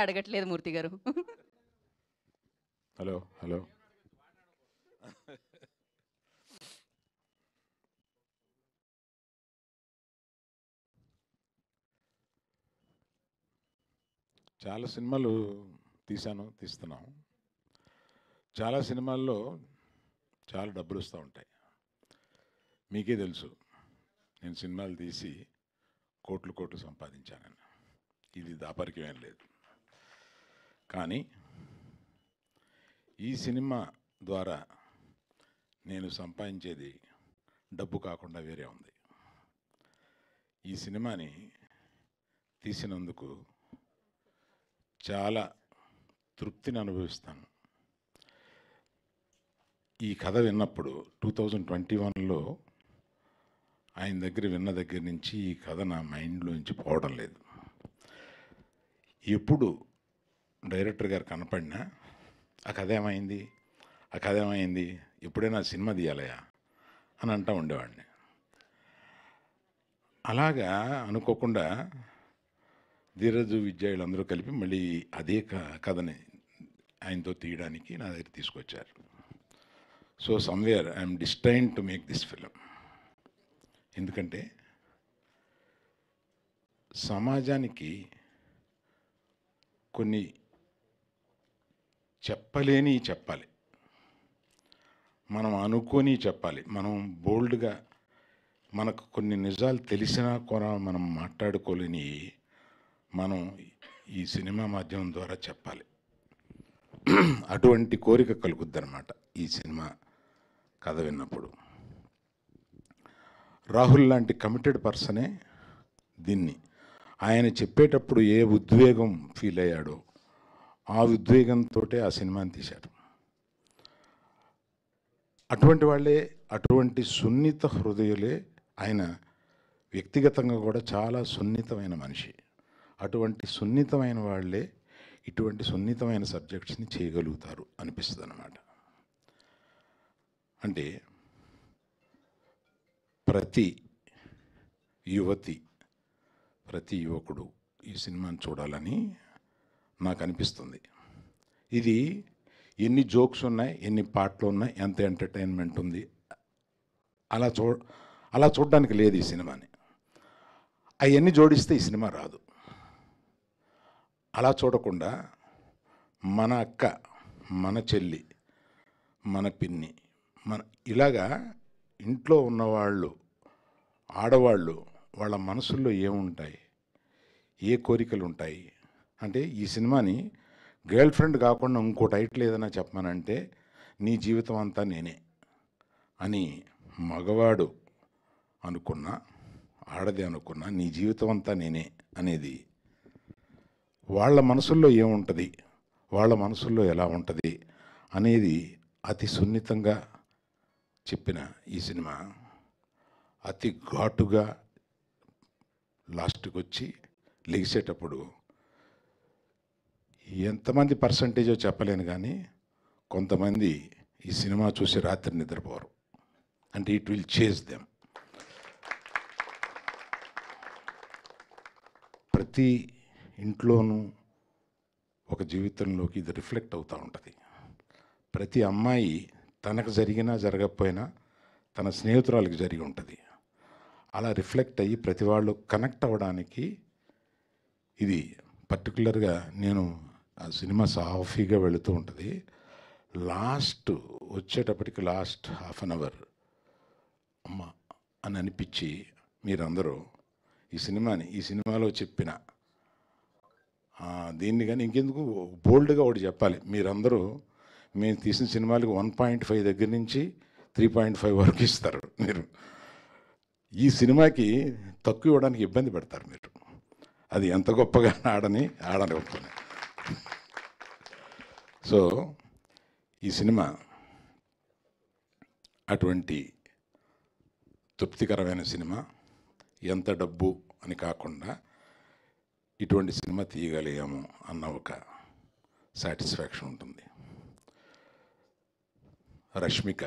అడగట్లేదు మూర్తి గారు. Hello hello చాలా సినిమాలు తీస్తున్నాం. చాలా సినిమాల్లో చాలా డబ్బులు వస్తూ ఉంటాయి. మీకే తెలుసు, నేను సినిమాలు తీసి కోట్లు కోట్లు సంపాదించానని. ఇది దాపరికమేం లేదు. కానీ ఈ సినిమా ద్వారా నేను సంపాదించేది డబ్బు కాకుండా వేరే ఉంది. ఈ సినిమాని తీసినందుకు చాలా తృప్తిని అనుభవిస్తాను. ఈ కథ విన్నప్పుడు 2021లో ఆయన దగ్గర విన్న దగ్గర నుంచి ఈ కథ నా మైండ్లోంచి పోవడం లేదు. ఎప్పుడు డైరెక్టర్ గారు కనపడినా ఆ కథ ఏమైంది, ఎప్పుడైనా సినిమా తీయాలయా అని అంటూ ఉండేవాడిని. అలాగా అనుకోకుండా ధీరజు విద్యాయులందరూ కలిపి మళ్ళీ అదే కథని ఆయనతో తీయడానికి నా దగ్గర తీసుకొచ్చారు. So somewhere I'm destined to make this film. ఎందుకంటే సమాజానికి కొన్ని చెప్పాలి, మనం అనుకొని చెప్పాలి. మనం బోల్డ్గా మనకు కొన్ని నిజాలు తెలిసినా కూడా మనం మాట్లాడుకోలేని మనం ఈ సినిమా మాధ్యమం ద్వారా చెప్పాలి. అటువంటి కోరిక కలుగుద్దనమాట ఈ సినిమా కథ విన్నప్పుడు. రాహుల్ లాంటి కమిటెడ్ పర్సనే దీన్ని ఆయన చెప్పేటప్పుడు ఏ ఉద్వేగం ఫీల్ అయ్యాడో ఆ ఉద్వేగంతో ఆ సినిమాని తీశారు. అటువంటి వాళ్ళే, అటువంటి సున్నిత హృదయులే ఆయన. వ్యక్తిగతంగా కూడా చాలా సున్నితమైన మనిషి. అటువంటి సున్నితమైన వాళ్ళే ఇటువంటి సున్నితమైన సబ్జెక్ట్స్ని చేయగలుగుతారు అనిపిస్తుంది అన్నమాట. అంటే ప్రతి యువతి, ప్రతి యువకుడు ఈ సినిమాని చూడాలని నాకు అనిపిస్తుంది. ఇది ఎన్ని జోక్స్ ఉన్నాయి, ఎన్ని పాటలు ఉన్నాయి, ఎంత ఎంటర్టైన్మెంట్ ఉంది, అలా చూడడానికి లేదు ఈ సినిమాని. అవన్నీ జోడిస్తే ఈ సినిమా రాదు. అలా చూడకుండా మన అక్క, మన చెల్లి, మన పిన్ని, ఇలాగా ఇంట్లో ఉన్నవాళ్ళు, ఆడవాళ్ళు, వాళ్ళ మనసుల్లో ఏముంటాయి, ఏ కోరికలు ఉంటాయి అంటే ఈ సినిమాని గర్ల్ ఫ్రెండ్ కాకుండా ఇంకో టైటిల్ ఏదైనా చెప్పమనంటే నీ జీవితం అంతా నేనే అని మగవాడు అనుకున్నా, ఆడది అనుకున్నా, నీ జీవితం అంతా నేనే అనేది వాళ్ళ మనసుల్లో ఏముంటుంది, వాళ్ళ మనసుల్లో ఎలా ఉంటుంది అనేది అతి సున్నితంగా చెప్పిన ఈ సినిమా అతి ఘాటుగా లాస్ట్కి వచ్చి లెగిసేటప్పుడు ఎంతమంది పర్సంటేజో చెప్పలేను, కానీ కొంతమంది ఈ సినిమా చూసి రాత్రి నిద్రపోరు. అంటే ఇట్ విల్ చేజ్ దెమ్. ప్రతి ఇంట్లోనూ ఒక జీవితంలోకి ఇది రిఫ్లెక్ట్ అవుతూ ఉంటుంది. ప్రతి అమ్మాయి తనకు జరిగినా జరగకపోయినా తన స్నేహితురాలకు జరిగి ఉంటుంది. అలా రిఫ్లెక్ట్ అయ్యి ప్రతి వాళ్ళు కనెక్ట్ అవ్వడానికి ఇది పర్టికులర్గా నేను ఆ సినిమా సాఫీగా వెళుతూ ఉంటుంది. లాస్ట్ వచ్చేటప్పటికి లాస్ట్ హాఫ్ అన్ అవర్ అమ్మ అని అనిపించి మీరందరూ ఈ సినిమాలో చెప్పిన దీన్ని కానీ ఇంకెందుకు బోల్డ్గా ఒకటి చెప్పాలి. మీరందరూ మేము తీసిన సినిమాలకు 1.5 దగ్గర నుంచి 3.5 వరకు ఇస్తారు. మీరు ఈ సినిమాకి తక్కువ ఇవ్వడానికి ఇబ్బంది పడతారు మీరు. అది ఎంత గొప్పగా ఆడనివ్వకపోయినా. సో ఈ సినిమా అటువంటి తృప్తికరమైన సినిమా. ఎంత డబ్బు అని కాకుండా ఇటువంటి సినిమా తీయగలిగాము అన్న ఒక సాటిస్ఫాక్షన్ ఉంటుంది. రష్మిక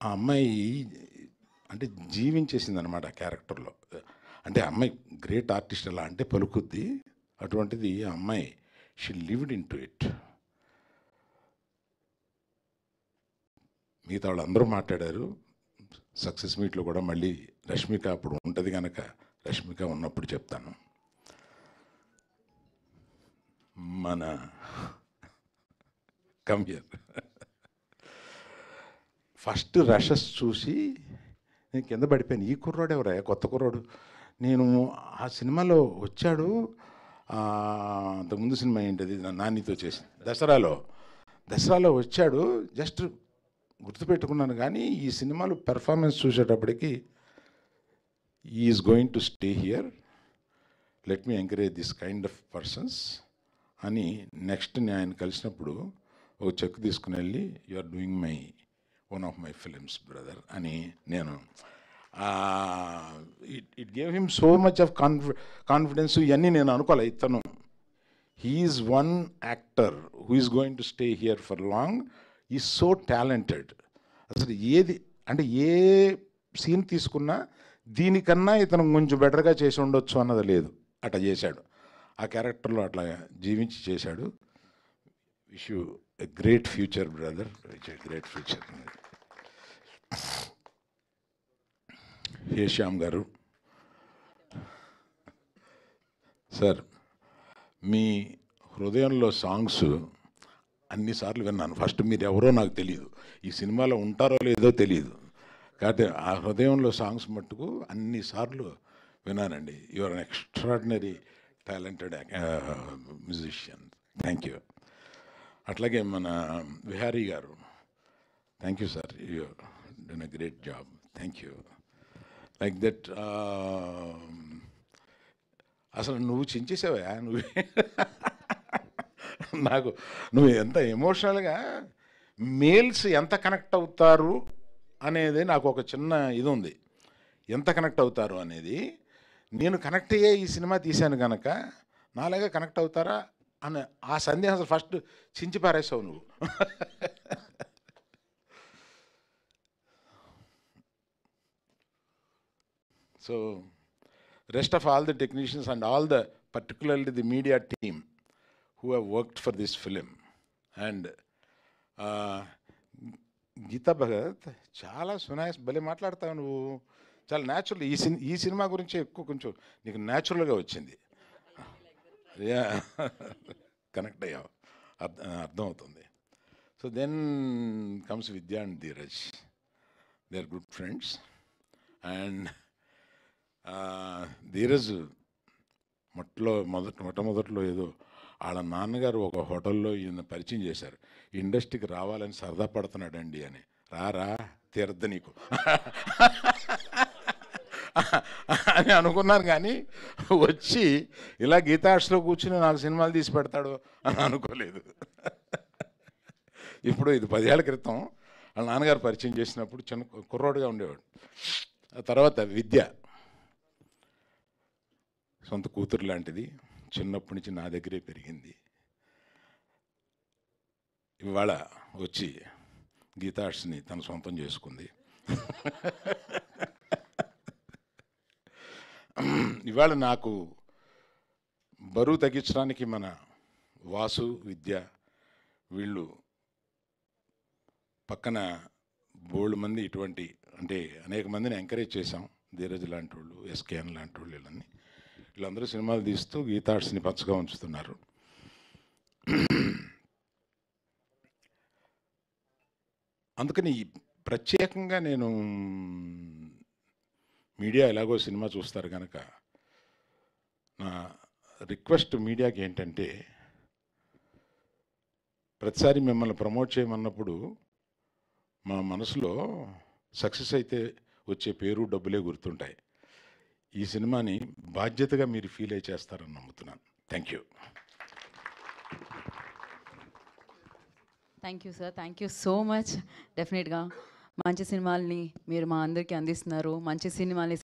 ఆ అమ్మాయి అంటే జీవించేసింది అనమాట ఆ క్యారెక్టర్లో. అంటే అమ్మాయి గ్రేట్ ఆర్టిస్ట్. ఎలా అంటే పలుకుద్ది, అటువంటిది ఆ అమ్మాయి she lived in to it. మిగతా వాళ్ళందరూ మాట్లాడారు. సక్సెస్ మీట్లో కూడా మళ్ళీ రష్మిక అప్పుడు ఉంటుంది కనుక రష్మిక ఉన్నప్పుడు చెప్తాను. మన కమ్యర్ ఫస్ట్ రషెస్ చూసి నేను కింద పడిపోయాను. ఈ కుర్రాడు ఎవరా, కొత్త కుర్రాడు. నేను ఆ సినిమాలో వచ్చాడు. అంతకుముందు సినిమా ఏంటది, నానితో చేసి దసరాలో వచ్చాడు. జస్ట్ గుర్తుపెట్టుకున్నాను. కానీ ఈ సినిమాలో పెర్ఫార్మెన్స్ చూసేటప్పటికి is going to stay here, let me encourage this kind of persons అని నెక్స్ట్ నేను ఆయన కలిసినప్పుడు ఒక చెక్ తీసుకుని వెళ్ళి you are doing my one of my films brother అని నేను it gave him so much of confidence. ఇవన్నీ నేను అనుకోలే. ఇతను he is one actor who is going to stay here for long, is so talented. అసలు ఏది అంటే ఏ సీన్ తీసుకున్నా దీనికన్నా ఇతను కొంచెం బెటర్గా చేసి ఉండొచ్చు అన్నది లేదు. అట్లా చేశాడు. ఆ క్యారెక్టర్లో అట్లా జీవించి చేశాడు. Wish you a great future brother, wish a great future. Hey Shyam garu, sir మీ హృదయంలో సాంగ్స్ అన్నిసార్లు విన్నాను. ఫస్ట్ మీరు ఎవరో నాకు తెలియదు, ఈ సినిమాలో ఉంటారో లేదో తెలియదు. కాకపోతే ఆ హృదయంలో సాంగ్స్ మట్టుకు అన్నిసార్లు విన్నానండి. You are an extraordinary talented musician. Thank you. అట్లాగే మన విహారీ గారు, thank you sir, you done a great job. Thank you. Like that అసలు నువ్వు చించేసావా నువ్వే నాకు నువ్వు ఎంత ఎమోషనల్గా మేల్స్ ఎంత కనెక్ట్ అవుతారు అనేది నాకు ఒక చిన్న ఇది ఉంది. ఎంత కనెక్ట్ అవుతారు అనేది నేను కనెక్ట్ అయ్యే ఈ సినిమా తీశాను కనుక నాలాగా కనెక్ట్ అవుతారా అని ఆ సందేహం అసలు ఫస్ట్ చించి పారేసావు నువ్వు. So rest of all the technicians and all the, particularly the media team who have worked for this film. And Geeta Bhagat చాలా సునాయస్ భలే మాట్లాడతావు నువ్వు. చాలా న్యాచురల్. ఈ సినిమా గురించి ఎక్కువ కొంచెం నీకు న్యాచురల్గా వచ్చింది. కనెక్ట్ అయ్యావు, అర్థమవుతుంది. So then comes Vidya and Dheeraj. They are good friends. And Dheeraj మొట్టమొదట్లో ఏదో వాళ్ళ నాన్నగారు ఒక హోటల్లో ఈయన పరిచయం చేశారు. ఇండస్ట్రీకి రావాలని సరదా పడుతున్నాడండి అని. రా తీరద్ద నీకు అని అనుకున్నాను. కానీ వచ్చి ఇలా గీతార్ట్స్లో కూర్చుని నాకు సినిమాలు తీసి పెడతాడు అని అనుకోలేదు. ఇప్పుడు ఇది 10 ఏళ్ల క్రితం వాళ్ళ నాన్నగారు పరిచయం చేసినప్పుడు చిన్న కుర్రోడుగా ఉండేవాడు. ఆ తర్వాత విద్య సొంత కూతురు లాంటిది, చిన్నప్పటి నుంచి నా దగ్గరే పెరిగింది. ఇవాళ వచ్చి గీతార్ట్స్ని తన సొంతం చేసుకుంది. ఇవాళ నాకు బరువు తగ్గించడానికి మన వాసు, విద్య వీళ్ళు పక్కన బోల్డ్ మంది ఇటువంటి అంటే అనేక మందిని ఎంకరేజ్ చేశాం. ధీరజ్ లాంటి వాళ్ళు, ఎస్కేఎన్ లాంటి వాళ్ళు, వీళ్ళందరూ సినిమాలు తీస్తూ గీతార్ట్స్ని పచ్చగా ఉంచుతున్నారు. అందుకని ప్రత్యేకంగా నేను మీడియా ఎలాగో సినిమా చూస్తారు కనుక నా రిక్వెస్ట్ మీడియాకి ఏంటంటే, ప్రతిసారి మిమ్మల్ని ప్రమోట్ చేయమన్నప్పుడు మా మనసులో సక్సెస్ అయితే వచ్చే పేరు, డబ్బులే గుర్తుంటాయి. ఈ సినిమాని బాధ్యతగా మీరు ఫీల్ అయి చేస్తారని నమ్ముతున్నాను. Thank you. Thank you sir, thank you so much. డెఫినెట్గా మంచి సినిమాల్ని మీరు మా అందరికీ అందిస్తున్నారు. మంచి సినిమాల్ని